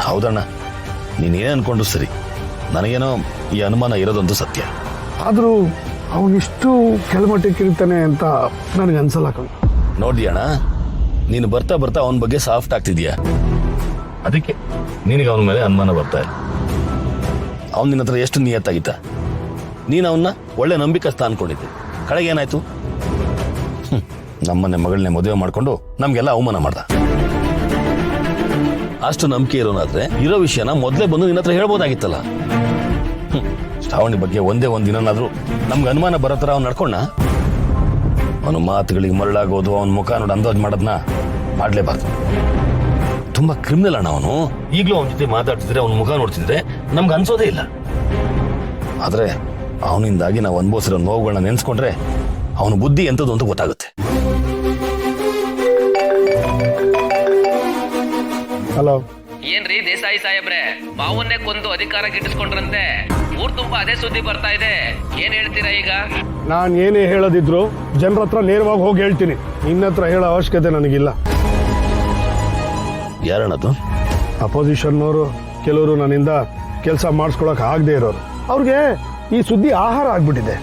ಹೌದಣ್ಣ, ನೀನೇನು ಅನ್ಕೊಂಡು ಸರಿ, ನನಗೇನೋ ಈ ಅನುಮಾನ ಇರೋದಂತೂ ಸತ್ಯ. ಆದರೂ ಅವನಿಷ್ಟು ಕೆಳಮಟ್ಟಕ್ಕೆ ಇರ್ತಾನೆ ಅಂತ ನನಗೆ ಅನ್ಸಲ್ಲ ಕಣೋ. ನೋಡಿದ್ಯಣ್ಣ, ನೀನು ಬರ್ತಾ ಬರ್ತಾ ಅವನ ಬಗ್ಗೆ ಸಾಫ್ಟ್ ಆಗ್ತಿದ್ಯಾ, ಅದಕ್ಕೆ ನಿನಗೆ ಅವನ ಮೇಲೆ ಅನುಮಾನ ಬರ್ತಾ ಇದೆ. ಅವನ ನಿನ್ನ ಹತ್ರ ಎಷ್ಟು ನಿಯತ್ತಾಗಿತ್ತ, ನೀನು ಅವನ್ನ ಒಳ್ಳೆ ನಂಬಿಕಸ್ತ ಅನ್ಕೊಂಡಿದ್ದೆ. ಕಡೆಗೆ ಏನಾಯ್ತು? ನಮ್ಮನೆ ಮಗಳನ್ನೇ ಮದುವೆ ಮಾಡ್ಕೊಂಡು ನಮ್ಗೆಲ್ಲ ಅವಮಾನ ಮಾಡ್ದ. ಅಷ್ಟು ನಂಬಿಕೆ ಇರೋನಾದ್ರೆ ಇರೋ ವಿಷಯನ ಮೊದಲೇ ಬಂದು ನಿನ್ನ ಹತ್ರ ಹೇಳ್ಬೋದಾಗಿತ್ತಲ್ಲ. ಶ್ರಾವಣಿ ಬಗ್ಗೆ ಒಂದೇ ಒಂದು ದಿನನಾದ್ರೂ ನಮ್ಗೆ ಅನುಮಾನ ಬರೋ ಥರ ಅವ್ನು ನಡ್ಕೊಂಡ. ಅವನ ಮಾತುಗಳಿಗೆ ಮರಳಾಗೋದು, ಅವನ ಮುಖ ನೋಡಿ ಅಂದಾಜು ಮಾಡೋದನ್ನ ಮಾಡ್ಲೇಬಾರ್ದು. ತುಂಬಾ ಕ್ರಿಮಿನಲ್ ಅಣ್ಣ ಅವನು. ಈಗಲೂ ಅವನ ಜೊತೆ ಮಾತಾಡ್ತಿದ್ರೆ, ಅವನ ಮುಖ ನೋಡ್ತಿದ್ರೆ ನಮ್ಗೆ ಅನ್ಸೋದೇ ಇಲ್ಲ. ಆದ್ರೆ ಅವನಿಂದಾಗಿ ನಾವು ಅನುಭವಿಸಿರೋ ನೋವುಗಳನ್ನ ನೆನ್ಸ್ಕೊಂಡ್ರೆ ಅವನ ಬುದ್ಧಿ ಎಂಥದ್ದು ಅಂತ ಗೊತ್ತಾಗುತ್ತೆ. ಹಲೋ, ಏನ್ರಿ ದೇಸಾಯಿ ಸಾಹೇಬ್ರೆ, ಮಾವನ್ನೇ ಕೊಂದು ಅಧಿಕಾರ ಗಿಟ್ಟಿಸ್ಕೊಂಡ್ರಂತೆ. ಊರ್ ತುಂಬಾ ಅದೇ ಸುದ್ದಿ ಬರ್ತಾ ಇದೆ. ಏನ್ ಹೇಳ್ತೀರಾ ಈಗ? ನಾನು ಏನೇ ಹೇಳೋದಿದ್ರು ಜನರ ಹತ್ರ ನೇರವಾಗಿ ಹೋಗಿ ಹೇಳ್ತೀನಿ. ನಿನ್ನ ಹತ್ರ ಹೇಳೋ ಅವಶ್ಯಕತೆ ನನಗಿಲ್ಲ. ಯಾರಣ್ಣದು? ಅಪೋಸಿಷನ್ನವರು ಕೆಲವರು ನನ್ನಿಂದ ಕೆಲಸ ಮಾಡಿಸ್ಕೊಳಕ್ ಆಗದೆ ಇರೋರು. ಅವ್ರಿಗೆ ಈ ಸುದ್ದಿ ಆಹಾರ ಆಗ್ಬಿಟ್ಟಿದೆ.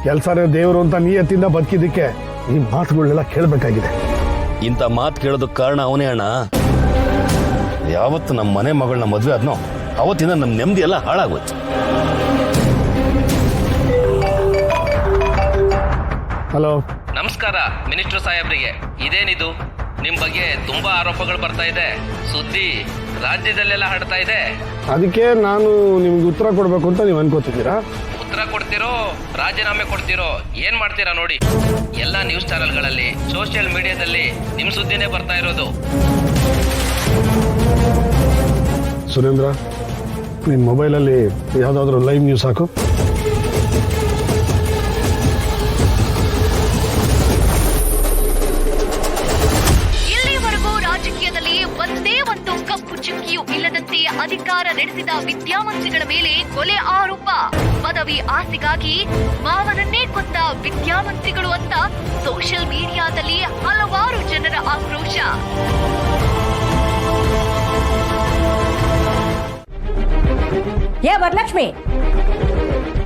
ಕೆಲಸನೇ ದೇವರು ಅಂತ ನಿಯತ್ತಿಂದ ಬದುಕಿದ್ದಕ್ಕೆ ಈ ಮಾತುಗಳನ್ನೆಲ್ಲ ಕೇಳಬೇಕಾಗಿದೆ. ಇಂಥ ಮಾತು ಕೇಳೋದಕ್ಕೆ ಕಾರಣ ಅವನೇ ಅಣ್ಣ. ಯಾವತ್ತು ನಮ್ಮ ಮನೆ ಮಗಳನ್ನ ಮದುವೆ ಆದ್ನೋ ಅವತ್ತಿಂದ ನಮ್ಮ ನೆಮ್ಮದಿ ಎಲ್ಲ ಹಾಳಾಗೋಯ್ತು. ಹಲೋ, ನಮಸ್ಕಾರ ಮಿನಿಸ್ಟರ್ ಸಾಹೇಬ್ರಿಗೆ. ಇದೇನಿದು? ನಿಮ್ ಬಗ್ಗೆ ತುಂಬಾ ಆರೋಪಗಳು ಬರ್ತಾ ಇದೆ. ಸುದ್ದಿ ರಾಜ್ಯದಲ್ಲೆಲ್ಲ ಹರಡ್ತಾ ಇದೆ. ಅದಕ್ಕೆ ನಾನು ನಿಮ್ಗೆ ಉತ್ತರ ಕೊಡ್ಬೇಕು ಅಂತ ನೀವು ಅನ್ಕೋತಿದ್ದೀರಾ? ಉತ್ತರ ಕೊಡ್ತಿರೋ ರಾಜೀನಾಮೆ ಕೊಡ್ತಿರೋ ಏನ್ ಮಾಡ್ತೀರಾ ನೋಡಿ. ಎಲ್ಲ ನ್ಯೂಸ್ ಚಾನೆಲ್ಗಳಲ್ಲಿ, ಸೋಷಿಯಲ್ ಮೀಡಿಯಾದಲ್ಲಿ ನಿಮ್ ಸುದ್ದಿನೇ ಬರ್ತಾ ಇರೋದು. ಸುರೇಂದ್ರ, ನಿನ್ನ ಮೊಬೈಲಲ್ಲಿ ಯಾವುದಾದ್ರೂ ಲೈವ್ ನ್ಯೂಸ್ ಹಾಕು. ಇಲ್ಲಿವರೆಗೂ ರಾಜಕೀಯದಲ್ಲಿ ಒಂದೇ ಒಂದು ಕಪ್ಪು ಚುಕ್ಕಿಯೂ ಇಲ್ಲದಂತೆ ಅಧಿಕಾರ ನಡೆಸಿದ ವಿದ್ಯಾವಂತಿಗಳ ಮೇಲೆ ಕೊಲೆ ಆರೋಪ. ಪದವಿ ಆಸೆಗಾಗಿ ಮಾವನನ್ನೇ ಕೊಂದ ವಿದ್ಯಾವಂತಿಗಳು ಅಂತ ಸೋಷಿಯಲ್ ಮೀಡಿಯಾದಲ್ಲಿ ಹಲವಾರು ಜನರ ಆಕ್ರೋಶ. ಏ ವರಲಕ್ಷ್ಮಿ,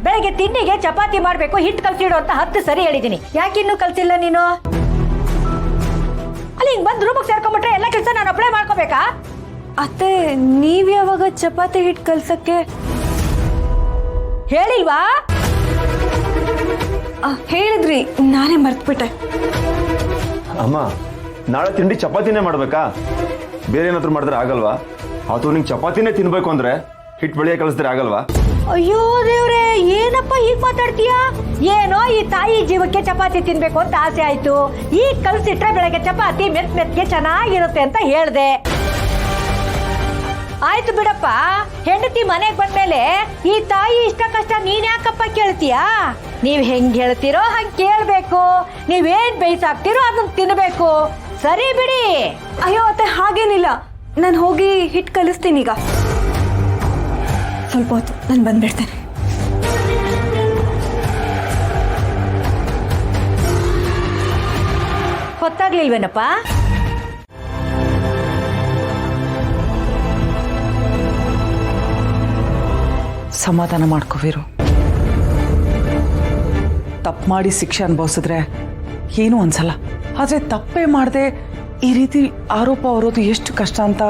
ಬೆಳಗ್ಗೆ ತಿಂಡಿಗೆ ಚಪಾತಿ ಮಾಡ್ಬೇಕು, ಹಿಟ್ಟು ಕಲ್ಸಿಡು ಅಂತ 10 ಸರಿ ಹೇಳಿದೀನಿ. ಯಾಕಿನ್ನೂ ಕಲ್ಸಿಲ್ಲ ನೀನು? ಅಲ್ಲಿ ಹಿಂಗ್ ಬಂದ್ ರೂಮಿಗೆ ಸೇರ್ಕೊಂಡ್ಬಿಟ್ರೆ ಎಲ್ಲ ಕೆಲಸ ನಾನು ಅಪ್ಲೈ ಮಾಡ್ಕೋಬೇಕಾ? ಅತ್ತೆ, ನೀವ್ ಯಾವಾಗ ಚಪಾತಿ ಹಿಟ್ಟು ಕಲ್ಸಕ್ಕೆ ಹೇಳಿಲ್ವಾ? ಹೇಳಿದ್ರಿ, ನಾನೇ ಮರ್ತ್ಬಿಟ್ಟೆ. ಅಮ್ಮ, ನಾಳೆ ತಿಂಡಿ ಚಪಾತಿನೇ ಮಾಡ್ಬೇಕಾ? ಬೇರೆ ಏನಾದ್ರು ಮಾಡಿದ್ರೆ ಆಗಲ್ವಾ? ಅಥವಾ ನಿಂಗೆ ಚಪಾತಿನೇ ತಿನ್ಬೇಕು ಅಂದ್ರೆ ಹಿಟ್ಟು ಬೆಳೆಯ ಕಳಿಸಿದ್ರೆ ಆಗಲ್ವಾ? ಅಯ್ಯೋ ದೇವ್ರೆ, ಏನಪ್ಪ ಹೀಗ್ ಮಾತಾಡ್ತೀಯಾ? ಏನೋ ಈ ತಾಯಿ ಜೀವಕ್ಕೆ ಚಪಾತಿ ತಿನ್ಬೇಕು ಅಂತ ಆಸೆ ಆಯ್ತು. ಈಗ ಕಲ್ಸಿಟ್ರೆ ಬೆಳಗ್ಗೆ ಚಪಾತಿ ಮೆತ್ಗೆ ಚೆನ್ನಾಗಿರುತ್ತೆ ಅಂತ ಹೇಳ್ದೆ. ಆಯ್ತು ಬಿಡಪ್ಪ, ಹೆಂಡತಿ ಮನೆಗ್ ಬಂದ್ಮೇಲೆ ಈ ತಾಯಿ ಇಷ್ಟ ಕಷ್ಟ ನೀನ್ ಯಾಕಪ್ಪ ಕೇಳ್ತೀಯಾ? ನೀವ್ ಹೆಂಗ್ ಹೇಳ್ತೀರೋ ಹಂಗ್ ಕೇಳ್ಬೇಕು. ನೀವೇನ್ ಬೇಯಿಸಾಕ್ತಿರೋ ಅದನ್ನ ತಿನ್ಬೇಕು. ಸರಿ ಬಿಡಿ. ಅಯ್ಯೋ ಅತ್ತೆ, ಹಾಗೇನಿಲ್ಲ. ನಾನು ಹೋಗಿ ಹಿಟ್ಟು ಕಲಿಸ್ತೀನಿ. ಈಗ ಸ್ವಲ್ಪ ಹೊತ್ತು ನಾನು ಬಂದ್ಬಿಡ್ತೇನೆ. ಗೊತ್ತಾಗ್ಲಿಲ್ವೇನಪ್ಪ? ಸಮಾಧಾನ ಮಾಡ್ಕೋವಿರು. ತಪ್ಪು ಮಾಡಿ ಶಿಕ್ಷೆ ಅನುಭವಿಸಿದ್ರೆ ಏನೂ ಅನ್ಸಲ್ಲ. ಆದರೆ ತಪ್ಪೇ ಮಾಡದೆ ಈ ರೀತಿ ಆರೋಪ ಹೊರೋದು ಎಷ್ಟು ಕಷ್ಟ ಅಂತ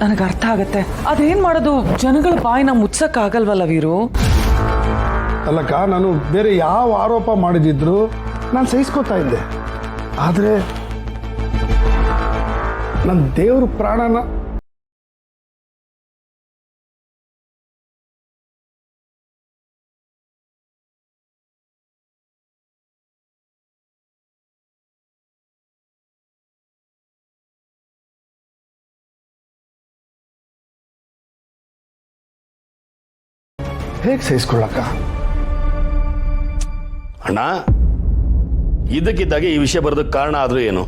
ನನಗೆ ಅರ್ಥ ಆಗತ್ತೆ. ಅದೇನ್ ಮಾಡೋದು? ಜನಗಳ ಬಾಯಿನ ಮುಚ್ಚಕ್ಕಾಗಲ್ವಲ್ಲ ವೀರು? ಅಲ್ಲಕ್ಕ, ನಾನು ಬೇರೆ ಯಾವ ಆರೋಪ ಮಾಡಿದಿದ್ರು ನಾನು ಸಹಿಸ್ಕೋತಾ ಇದ್ದೆ. ಆದರೆ ನನ್ನ ದೇವ್ರ ಪ್ರಾಣನ ಹೇಗೆ ಸಹಿಸ್ಕೊಳ್ಳಕ್ಕ? ಅಣ್ಣ, ಇದಕ್ಕಿದ್ದಾಗೆ ಈ ವಿಷಯ ಬರೋದಕ್ಕೆ ಕಾರಣ ಆದ್ರೂ ಏನು?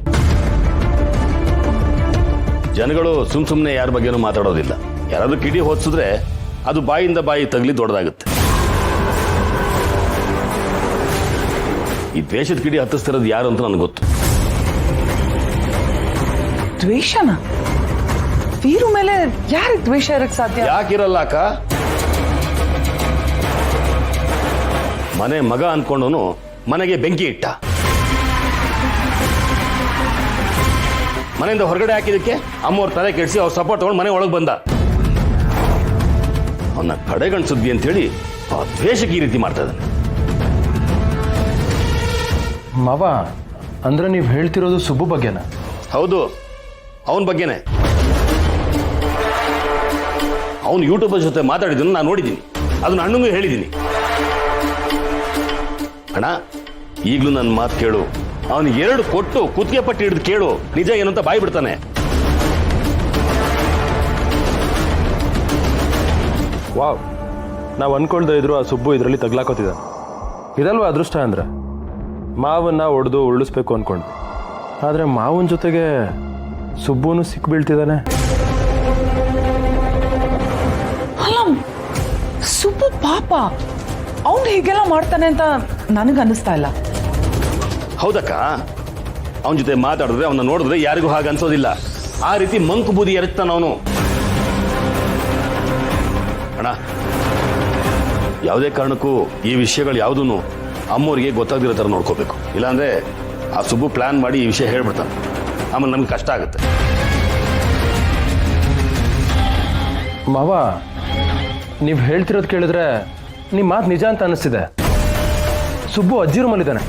ಜನಗಳು ಸುಮ್ಮನೆ ಯಾರ ಬಗ್ಗೆನೂ ಮಾತಾಡೋದಿಲ್ಲ. ಯಾರಾದ್ರೂ ಕಿಡಿ ಹೊತ್ಸಿದ್ರೆ ಅದು ಬಾಯಿಂದ ಬಾಯಿ ತಗಲಿ ದೊಡ್ಡದಾಗುತ್ತೆ. ಈ ದ್ವೇಷದ ಕಿಡಿ ಹತ್ತಿಸ್ತಿರೋದು ಯಾರು ಅಂತ ನನಗೆ ಗೊತ್ತು. ದ್ವೇಷನ? ವೀರು ಮೇಲೆ ಯಾರಿಗೆ ದ್ವೇಷ ಇರಕ್ ಸಾಧ್ಯ? ಯಾಕಿರಲ್ಲ ಅಕ್ಕ? ಮನೆ ಮಗ ಅನ್ಕೊಂಡವನು ಮನೆಗೆ ಬೆಂಕಿ ಇಟ್ಟ. ಮನೆಯಿಂದ ಹೊರಗಡೆ ಹಾಕಿದಕ್ಕೆ ಅಮ್ಮವ್ರ ತಲೆ ಕೆಡಿಸಿ ಅವ್ರ ಸಪೋರ್ಟ್ ತಗೊಂಡು ಮನೆ ಒಳಗೆ ಬಂದ. ಅವನ್ನ ಕಡೆಗಣ್ ಸುದ್ದಿ ಅಂತ ಹೇಳಿ ಆ ದ್ವೇಷಕ್ಕೆ ಈ ರೀತಿ ಮಾಡ್ತಾ ಇದ್ದಾನೆ. ಮಾವ, ಅಂದ್ರೆ ನೀವು ಹೇಳ್ತಿರೋದು ಸುಬ್ಬು ಬಗ್ಗೆನಾ? ಹೌದು, ಅವನ ಬಗ್ಗೆನೆ. ಅವನು ಯೂಟ್ಯೂಬರ್ ಜೊತೆ ಮಾತಾಡಿದ್ದನ್ನು ನಾನು ನೋಡಿದ್ದೀನಿ, ಅದನ್ನ ಅಣ್ಣಂಗೂ ಹೇಳಿದ್ದೀನಿ. ಅಣ್ಣ, ಈಗಲೂ ನನ್ನ ಮಾತು ಕೇಳು. ಅವನು 2 ಕೊಟ್ಟು ಕುತ್ತಿಗೆ ಪಟ್ಟಿ ಹಿಡಿದು ಕೇಳು, ನಿಜ ಏನಂತ ಬಾಯಿ ಬಿಡ್ತಾನೆ. ವಾವ್, ನಾವು ಅನ್ಕೊಳ್ತಾ ಇದ್ರು ಆ ಸುಬ್ಬು ಇದರಲ್ಲಿ ತಗ್ಲಾಕೋತಿದ್ದಾನೆ. ಇದಲ್ವಾ ಅದೃಷ್ಟ ಅಂದ್ರೆ? ಮಾವನ್ನ ಒಡೆದು ಉರುಳಿಸ್ಬೇಕು ಅನ್ಕೊಂಡ್ವಿ, ಆದರೆ ಮಾವನ ಜೊತೆಗೆ ಸುಬ್ಬುನು ಸಿಕ್ಬೀಳ್ತಿದ್ದಾನೆ. ಅಲ್ಲ, ಸುಬ್ಬು ಪಾಪ ಅವ್ನು ಹೀಗೆಲ್ಲ ಮಾಡ್ತಾನೆ ಅಂತ ನನಗೆ ಅನ್ನಿಸ್ತಾ ಇಲ್ಲ. ಹೌದಕ್ಕ, ಅವನ ಜೊತೆ ಮಾತಾಡಿದ್ರೆ, ಅವನ್ನ ನೋಡಿದ್ರೆ ಯಾರಿಗೂ ಹಾಗೆ ಅನ್ಸೋದಿಲ್ಲ. ಆ ರೀತಿ ಮಂಕು ಬೂದಿ ಎರಚ್ತಾನ ಅವನು. ಅಣ್ಣ, ಯಾವುದೇ ಕಾರಣಕ್ಕೂ ಈ ವಿಷಯಗಳು ಯಾವುದೂ ಅಮ್ಮೋರಿಗೆ ಗೊತ್ತಾಗದಿರೋ ಥರ ನೋಡ್ಕೋಬೇಕು. ಇಲ್ಲಾಂದ್ರೆ ಆ ಸುಬ್ಬು ಪ್ಲಾನ್ ಮಾಡಿ ಈ ವಿಷಯ ಹೇಳ್ಬಿಡ್ತಾನೆ, ಆಮೇಲೆ ನಮ್ಗೆ ಕಷ್ಟ ಆಗುತ್ತೆ. ಮಾವ, ನೀವು ಹೇಳ್ತಿರೋದು ಕೇಳಿದ್ರೆ ನಿಮ್ಮ ಮಾತು ನಿಜ ಅಂತ ಅನ್ನಿಸ್ತಿದೆ. ಸುಬ್ಬು ಅಜ್ಜಿ ರೂಮಲ್ಲಿದ್ದಾನೆ.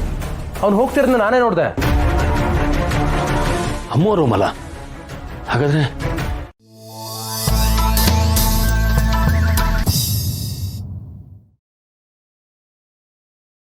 ಅವ್ನು ಹೋಗ್ತಿರೋದನ್ನ ನಾನೇ ನೋಡಿದೆ. ಅಮ್ಮೋರು ಮಲ, ಹಾಗಾದ್ರೆ